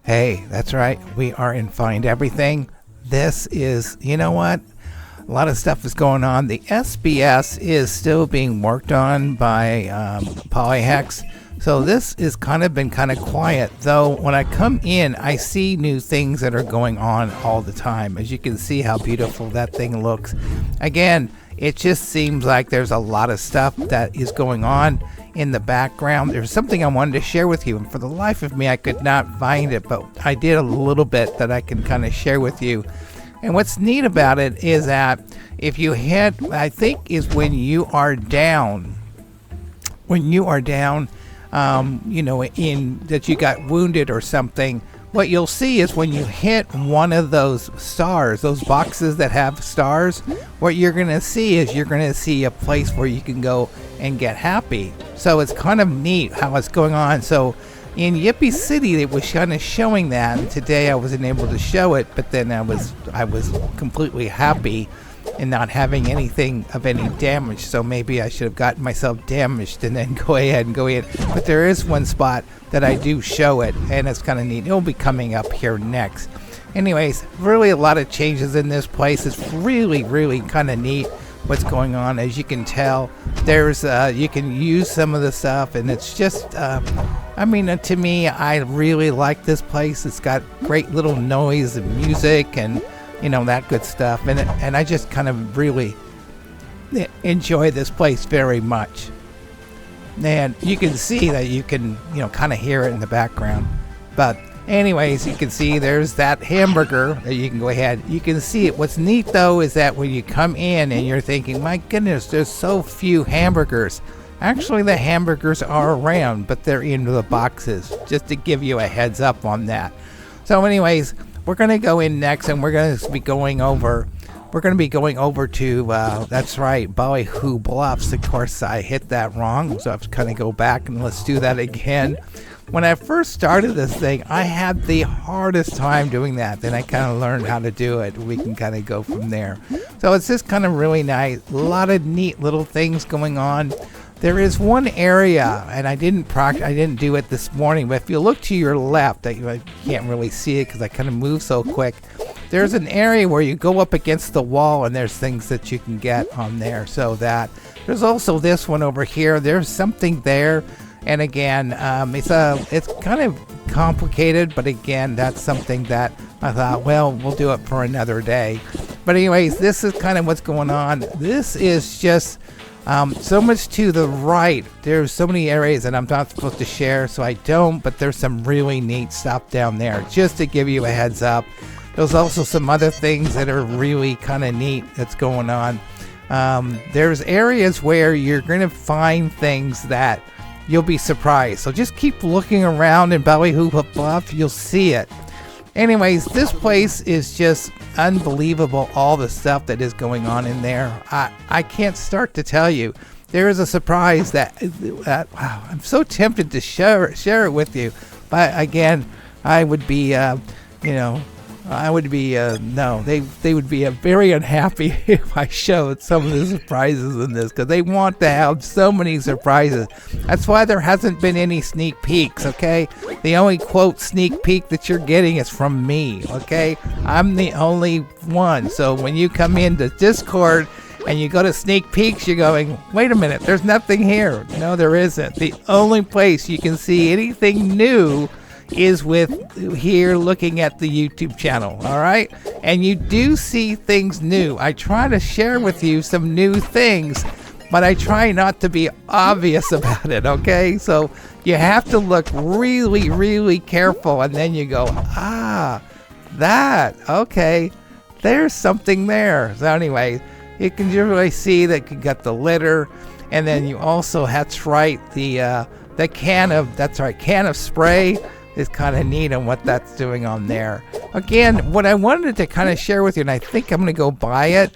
Hey, that's right. We are in Find Everything. This is, you know what? A lot of stuff is going on. The SBS is still being worked on by Polyhex. So this is been kind of quiet. Though when I come in, I see new things that are going on all the time. As you can see how beautiful that thing looks. Again, it just seems like there's a lot of stuff that is going on in the background. There's something I wanted to share with you, and for the life of me I could not find it, but I did a little bit that I can kind of share with you. And what's neat about it is that if you hit, I think is when you are down, in that you got wounded or something, what you'll see is when you hit one of those stars, those boxes that have stars, what you're going to see is you're going to see a place where you can go and get happy. So it's kind of neat how it's going on. So in Yippee City, it was kind of showing that. And today I wasn't able to show it, but then I was completely happy in not having anything of any damage. So maybe I should have gotten myself damaged and then go ahead and go in. But there is one spot that I do show it, and it's kind of neat. It'll be coming up here next. Anyways, really a lot of changes in this place. It's really, really kind of neat what's going on. As you can tell, there's you can use some of the stuff, and it's just to me, I really like this place. It's got great little noise and music and that good stuff, and I just kind of really enjoy this place very much. And you can see that you can kind of hear it in the background. But anyways, you can see there's that hamburger that you can go ahead. You can see it. What's neat though is that when you come in and you're thinking, my goodness, there's so few hamburgers. Actually, the hamburgers are around, but they're in the boxes, just to give you a heads up on that. So anyways, we're going to go in next, and we're going to be going over to, that's right, Ballyhoo Bluffs. Of course, I hit that wrong, so I have to kind of go back and let's do that again. When I first started this thing, I had the hardest time doing that. Then I kind of learned how to do it. We can kind of go from there. So it's just kind of really nice. A lot of neat little things going on. There is one area, and I didn't do it this morning, but if you look to your left, I can't really see it because I kind of move so quick. There's an area where you go up against the wall, and there's things that you can get on there. So that there's also this one over here. There's something there, and again, it's kind of complicated, but again, that's something that I thought, well, we'll do it for another day. But anyways, this is kind of what's going on. This is just so much to the right. There's so many areas that I'm not supposed to share, so I don't, but there's some really neat stuff down there, just to give you a heads up. There's also some other things that are really kind of neat that's going on. There's areas where you're going to find things that you'll be surprised. So just keep looking around in Ballyhoo Bluff, you'll see it. Anyways, this place is just unbelievable, all the stuff that is going on in there. I can't start to tell you. There is a surprise that wow, I'm so tempted to share it with you. But again, I would be, no, they would be very unhappy if I showed some of the surprises in this, because they want to have so many surprises. That's why there hasn't been any sneak peeks, okay? The only quote sneak peek that you're getting is from me, okay? I'm the only one. So when you come into Discord and you go to sneak peeks, you're going, wait a minute, there's nothing here. No, there isn't. The only place you can see anything new is with here looking at the YouTube channel, all right? And you do see things new. I try to share with you some new things, but I try not to be obvious about it, okay? So you have to look really, really careful, and then you go, that, okay, there's something there. So anyway, you can really see that you got the litter, and then you also, that's right, the can of spray is kind of neat on what that's doing on there. Again, what I wanted to kind of share with you, and I think I'm going to go buy it.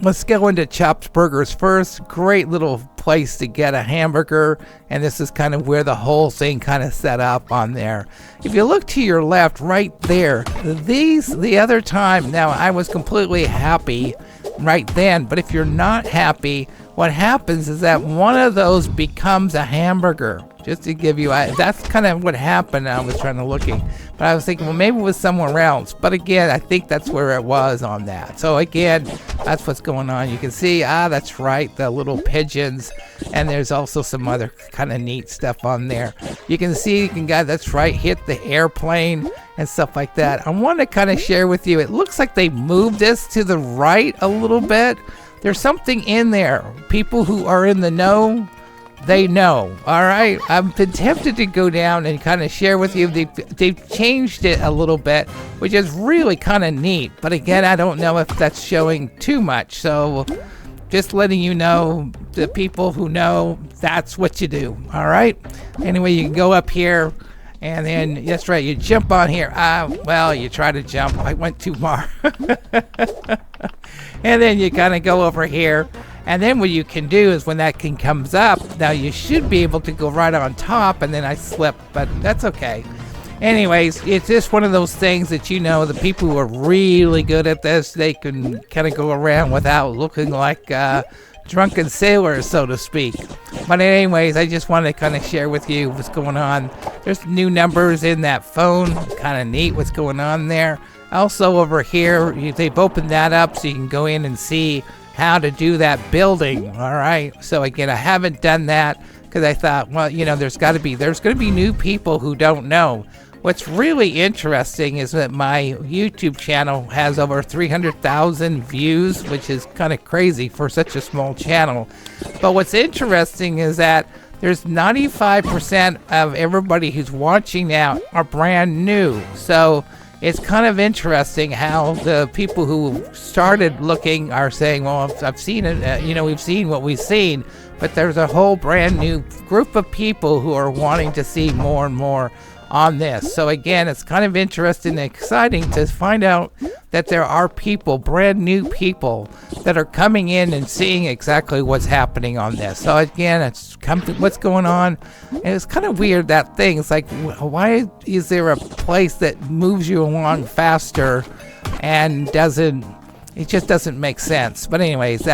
Let's go into Chopped Burgers first. Great little place to get a hamburger, and this is kind of where the whole thing kind of set up on there. If you look to your left, right there, the other time, now I was completely happy right then, but if you're not happy, what happens is that one of those becomes a hamburger. just to give you, that's kind of what happened. I was trying to looking, but I was thinking, well, maybe it was somewhere else. But again, I think that's where it was on that. So again, that's what's going on. You can see, that's right, the little pigeons, and there's also some other kind of neat stuff on there. You can see, that's right, hit the airplane and stuff like that. I want to kind of share with you, it looks like they moved this to the right a little bit. There's something in there. People who are in the know, they know. All right, I've been tempted to go down and kind of share with you. They've changed it a little bit, which is really kind of neat. But again, I don't know if that's showing too much. So just letting you know, the people who know, that's what you do. All right. Anyway, you can go up here. And then, that's right, you jump on here. Well, you try to jump. I went too far. And then you kind of go over here. And then what you can do is when that can comes up, now you should be able to go right on top. And then I slipped, but that's okay. Anyways, it's just one of those things that, the people who are really good at this, they can kind of go around without looking like drunken sailors, so to speak. But anyways, I just wanted to kind of share with you what's going on. There's new numbers in that phone. Kind of neat what's going on there. Also over here, they've opened that up so you can go in and see how to do that building. All right. So again, I haven't done that because I thought, well, there's going to be new people who don't know. What's really interesting is that my YouTube channel has over 300,000 views, which is kind of crazy for such a small channel. But what's interesting is that there's 95% of everybody who's watching now are brand new. So it's kind of interesting how the people who started looking are saying, well, I've seen it, we've seen what we've seen. But there's a whole brand new group of people who are wanting to see more and more on this. So again, it's kind of interesting and exciting to find out that there are people, brand new people, that are coming in and seeing exactly what's happening on this. So again, it's what's going on. And it's kind of weird, that thing. It's like, why is there a place that moves you along faster and it just doesn't make sense. But anyways,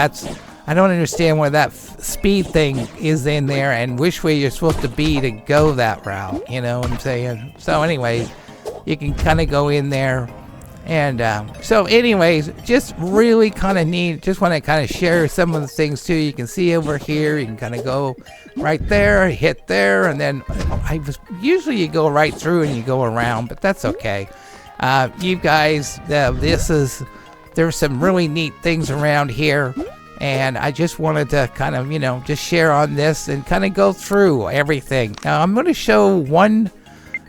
I don't understand why that speed thing is in there and which way you're supposed to be to go that route. You know what I'm saying? So anyways, you can kind of go in there. And so anyways, just really kind of neat. Just want to kind of share some of the things too. You can see over here, you can kind of go right there, hit there, and then usually you go right through and you go around, but that's okay. You guys, there's some really neat things around here. And I just wanted to kind of, just share on this and kind of go through everything. Now, I'm going to show one.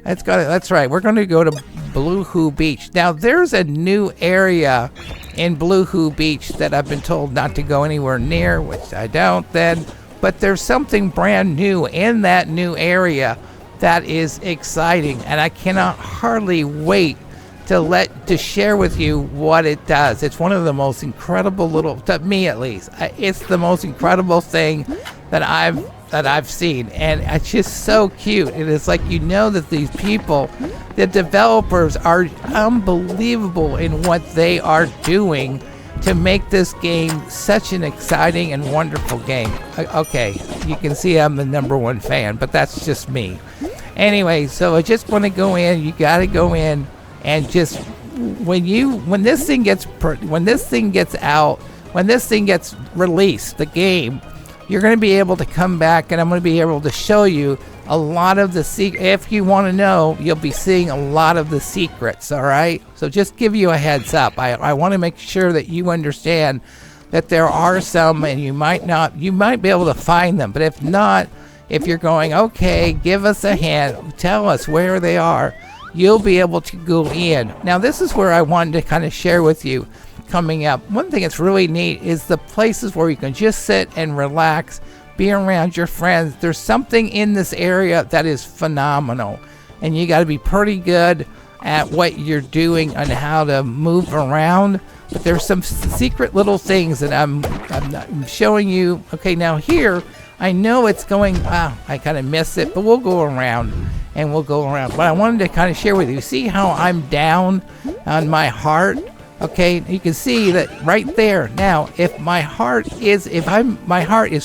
That's right. We're going to go to Blue Hoo Beach. Now, there's a new area in Blue Hoo Beach that I've been told not to go anywhere near, which I don't then. But there's something brand new in that new area that is exciting. And I cannot hardly wait to share with you what it does. It's one of the most incredible to me at least, it's the most incredible thing that I've seen, and it's just so cute. And it's like, that these people, the developers, are unbelievable in what they are doing to make this game such an exciting and wonderful game. Okay, you can see I'm the #1 fan, but that's just me. Anyway, so I just want to go in. You got to go in. And just when this thing gets released, the game, you're going to be able to come back, and I'm going to be able to show you a lot of the if you want to know, you'll be seeing a lot of the secrets. All right. So just give you a heads up. I want to make sure that you understand that there are some, and you might be able to find them, but if not, if you're going, okay, give us a hint, tell us where they are, you'll be able to go in. Now, this is where I wanted to kind of share with you coming up. One thing that's really neat is the places where you can just sit and relax, be around your friends. There's something in this area that is phenomenal, and you got to be pretty good at what you're doing and how to move around. But there's some secret little things that I'm showing you. Okay, now here, I know it's going, I kind of missed it, but we'll go around. But I wanted to kind of share with you. See how I'm down on my heart? Okay, you can see that right there. Now, if my heart is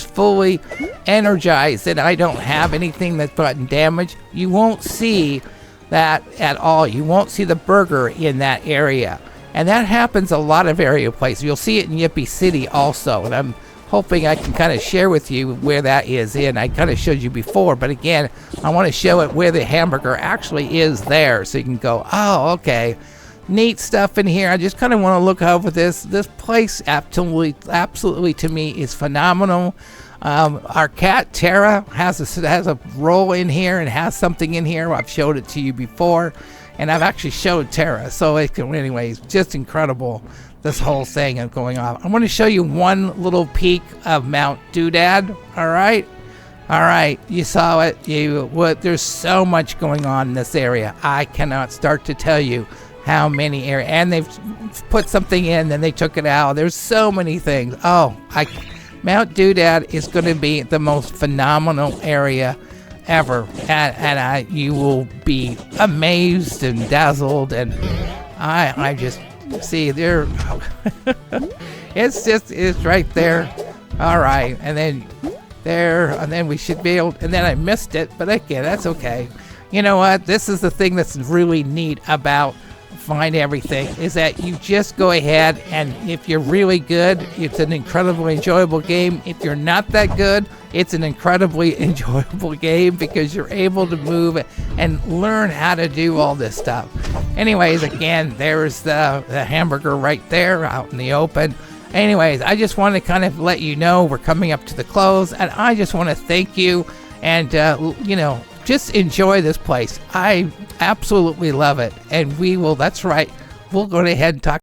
fully energized and I don't have anything that's gotten damaged, you won't see that at all. You won't see the burger in that area. And that happens a lot of area places. You'll see it in Yippee City also. And I'm hoping I can kind of share with you where that is in. I kind of showed you before, but again, I want to show it where the hamburger actually is there. So you can go, oh, okay. Neat stuff in here. I just kind of want to look over this. This place absolutely to me is phenomenal. Our cat Tara has a roll in here and has something in here. I've showed it to you before, and I've actually showed Tara. So anyways, just incredible. This whole thing is going on. I want to show you one little peek of Mount Doodad. All right. You saw it. There's so much going on in this area. I cannot start to tell you how many areas, and they've put something in, then they took it out. There's so many things. Mount Doodad is going to be the most phenomenal area ever, and you will be amazed and dazzled, and I just see there. it's right there. All right, and then we should be able, and then I missed it, but again, that's okay. You know what? This is the thing that's really neat about Find Everything, is that you just go ahead, and if you're really good, it's an incredibly enjoyable game. If you're not that good, it's an incredibly enjoyable game because you're able to move and learn how to do all this stuff. Anyways, again, there's the hamburger right there out in the open. Anyways, I just want to kind of let you know we're coming up to the close, and I just want to thank you, and just enjoy this place. I absolutely love it, and that's right, we'll go ahead and talk